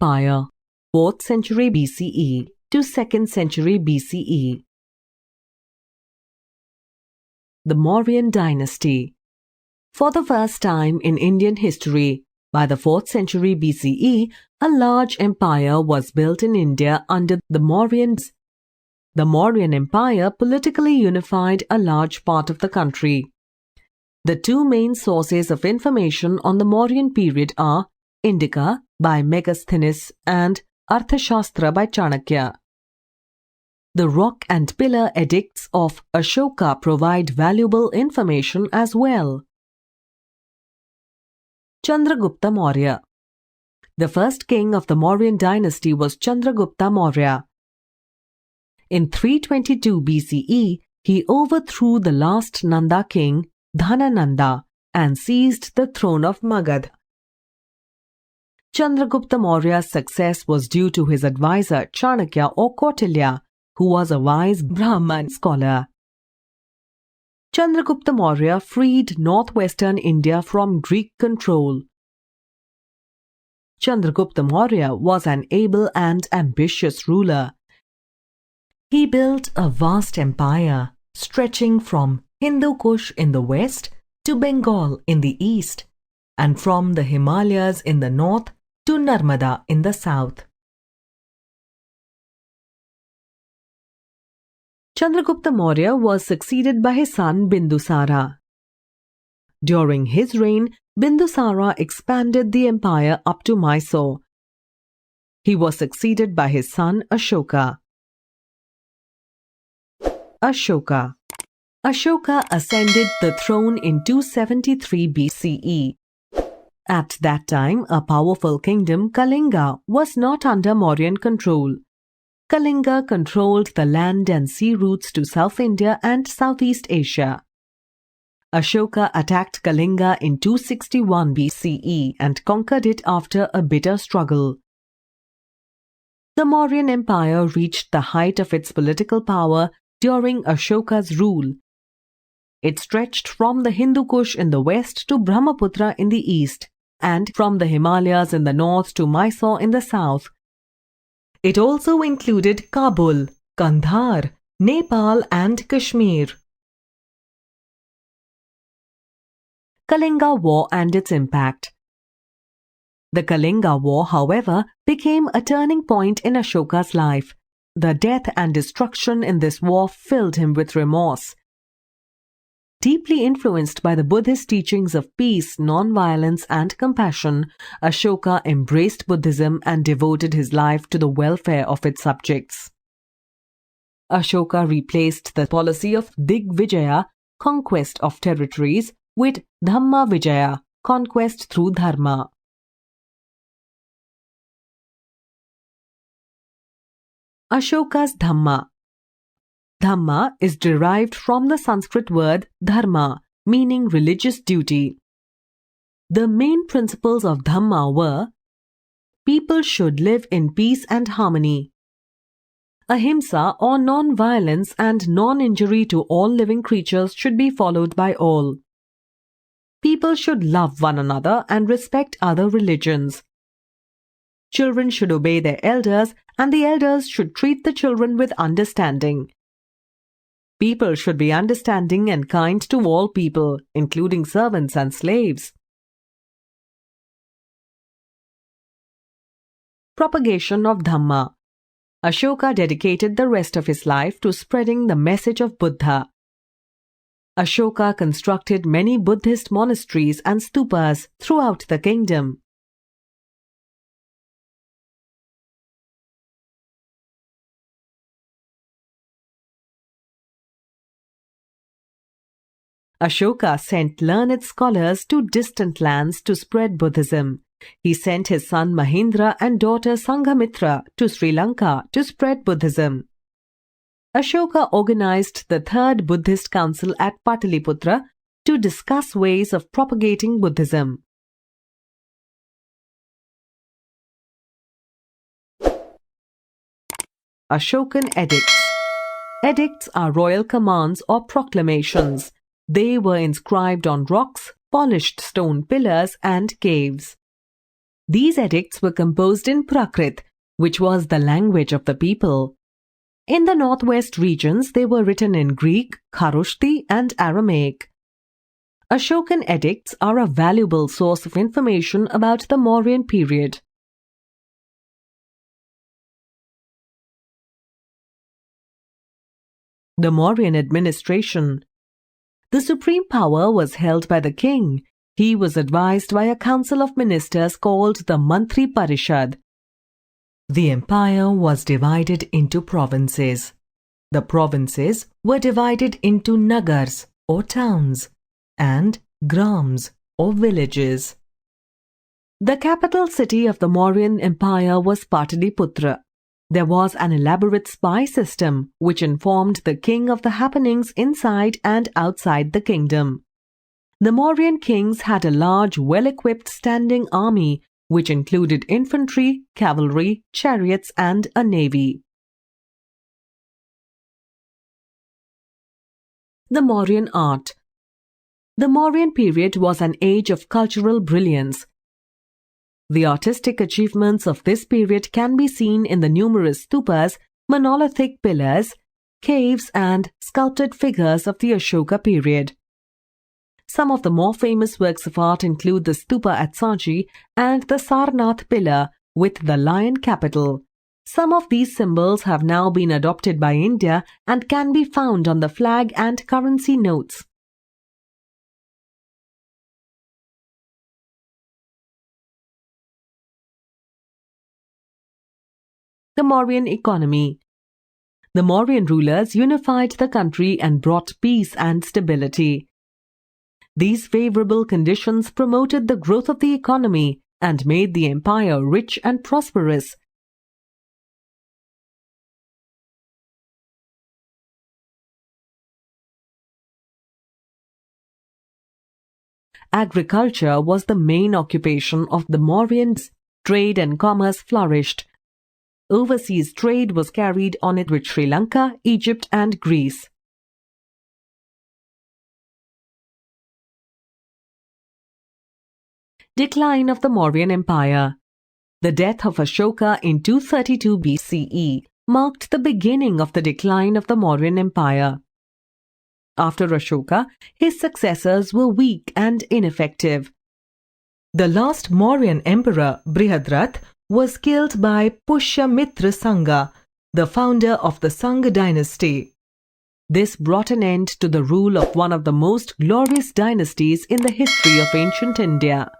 Empire, 4th century BCE to 2nd century BCE. The Mauryan dynasty. For the first time in Indian history, by the 4th century BCE, a large empire was built in India under the Mauryans. The Mauryan Empire politically unified a large part of the country. The two main sources of information on the Mauryan period are Indica by Megasthenes and Arthashastra by Chanakya. The rock and pillar edicts of Ashoka provide valuable information as well. Chandragupta Maurya. The first king of the Mauryan dynasty was Chandragupta Maurya. In 322 BCE, he overthrew the last Nanda king, Dhanananda, and seized the throne of Magadha. Chandragupta Maurya's success was due to his advisor Chanakya or Kautilya, who was a wise Brahman scholar. Chandragupta Maurya freed northwestern India from Greek control. Chandragupta Maurya was an able and ambitious ruler. He built a vast empire stretching from Hindu Kush in the west to Bengal in the east, and from the Himalayas in the north to Narmada in the south. Chandragupta Maurya was succeeded by his son Bindusara. During his reign, Bindusara expanded the empire up to Mysore. He was succeeded by his son Ashoka. Ashoka. Ashoka ascended the throne in 273 BCE. At that time, a powerful kingdom, Kalinga, was not under Mauryan control. Kalinga controlled the land and sea routes to South India and Southeast Asia. Ashoka attacked Kalinga in 261 BCE and conquered it after a bitter struggle. The Mauryan Empire reached the height of its political power during Ashoka's rule. It stretched from the Hindu Kush in the west to Brahmaputra in the east, and from the Himalayas in the north to Mysore in the south. It also included Kabul, Kandhar, Nepal and Kashmir. Kalinga War and its impact. The Kalinga War, however, became a turning point in Ashoka's life. The death and destruction in this war filled him with remorse. Deeply influenced by the Buddhist teachings of peace, non-violence and compassion, Ashoka embraced Buddhism and devoted his life to the welfare of its subjects. Ashoka replaced the policy of Digvijaya, conquest of territories, with Dhamma Vijaya, conquest through dharma. Ashoka's Dhamma. Dhamma is derived from the Sanskrit word dharma, meaning religious duty. The main principles of Dhamma were: people should live in peace and harmony. Ahimsa or non-violence and non-injury to all living creatures should be followed by all. People should love one another and respect other religions. Children should obey their elders, and the elders should treat the children with understanding. People should be understanding and kind to all people, including servants and slaves. Propagation of Dhamma. Ashoka dedicated the rest of his life to spreading the message of Buddha. Ashoka constructed many Buddhist monasteries and stupas throughout the kingdom. Ashoka sent learned scholars to distant lands to spread Buddhism. He sent his son Mahindra and daughter Sanghamitra to Sri Lanka to spread Buddhism. Ashoka organized the Third Buddhist Council at Pataliputra to discuss ways of propagating Buddhism. Ashokan Edicts. Edicts are royal commands or proclamations. They were inscribed on rocks, polished stone pillars and caves. These edicts were composed in Prakrit, which was the language of the people. In the northwest regions, they were written in Greek, Kharoshthi, and Aramaic. Ashokan edicts are a valuable source of information about the Mauryan period. The Mauryan administration. The supreme power was held by the king. He was advised by a council of ministers called the Mantri Parishad. The empire was divided into provinces. The provinces were divided into nagars or towns and grams or villages. The capital city of the Mauryan Empire was Pataliputra. There was an elaborate spy system which informed the king of the happenings inside and outside the kingdom. The Mauryan kings had a large, well-equipped standing army which included infantry, cavalry, chariots, and a navy. The Mauryan art. The Mauryan period was an age of cultural brilliance. The artistic achievements of this period can be seen in the numerous stupas, monolithic pillars, caves, and sculpted figures of the Ashoka period. Some of the more famous works of art include the stupa at Sanchi and the Sarnath pillar with the lion capital. Some of these symbols have now been adopted by India and can be found on the flag and currency notes. The Mauryan economy. The Mauryan rulers unified the country and brought peace and stability. These favorable conditions promoted the growth of the economy and made the empire rich and prosperous. Agriculture was the main occupation of the Mauryans. Trade and commerce flourished. Overseas trade was carried on it with Sri Lanka, Egypt, and Greece. Decline of the Mauryan Empire. The death of Ashoka in 232 BCE marked the beginning of the decline of the Mauryan Empire. After Ashoka, his successors were weak and ineffective. The last Mauryan emperor, Brihadratha, was killed by Pushyamitra Shunga, the founder of the Shunga dynasty. This brought an end to the rule of one of the most glorious dynasties in the history of ancient India.